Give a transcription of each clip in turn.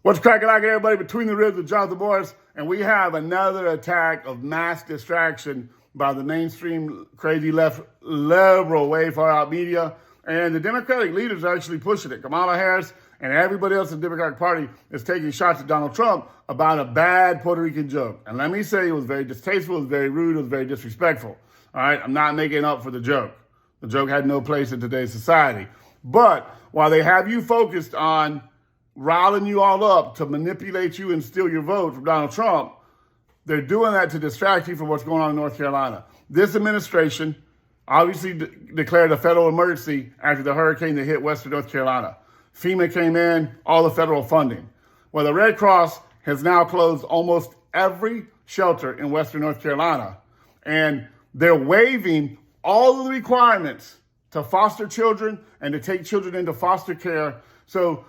What's cracking like everybody? Between the Ribs with Jonathan Morris, and we have another attack of mass distraction by the mainstream crazy left liberal way far out media. And the Democratic leaders are actually pushing it. Kamala Harris and everybody else in the Democratic Party is taking shots at Donald Trump about a bad Puerto Rican joke. And let me say, it was very distasteful, it was very rude, it was very disrespectful. All right, I'm not making up for the joke. The joke had no place in today's society. But while they have you focused on riling you all up to manipulate you and steal your vote from Donald Trump, they're doing that to distract you from what's going on in North Carolina. This administration obviously declared a federal emergency after the hurricane that hit Western North Carolina. FEMA came in, all the federal funding. Well, the Red Cross has now closed almost every shelter in Western North Carolina, and they're waiving all of the requirements to foster children and to take children into foster care. So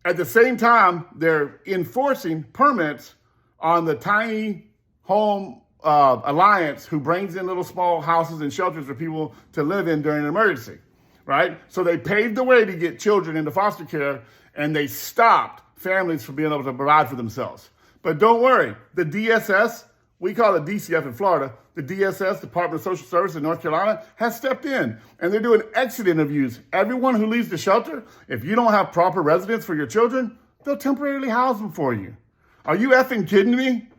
at the same time, they're enforcing permits on the tiny home alliance who brings in little small houses and shelters for people to live in during an emergency, right? So they paved the way to get children into foster care, and they stopped families from being able to provide for themselves. But don't worry, the DSS, we call it DCF in Florida, the DSS, Department of Social Services in North Carolina, has stepped in, and they're doing exit interviews. Everyone who leaves the shelter, if you don't have proper residence for your children, they'll temporarily house them for you. Are you effing kidding me?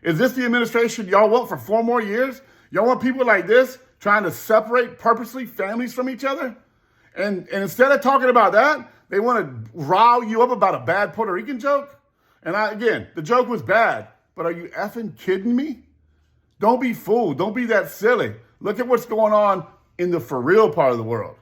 Is this the administration y'all want for 4 more years? Y'all want people like this trying to separate purposely families from each other? And instead of talking about that, they want to rile you up about a bad Puerto Rican joke? And again, the joke was bad, but are you effing kidding me? Don't be fooled. Don't be that silly. Look at what's going on in the for real part of the world.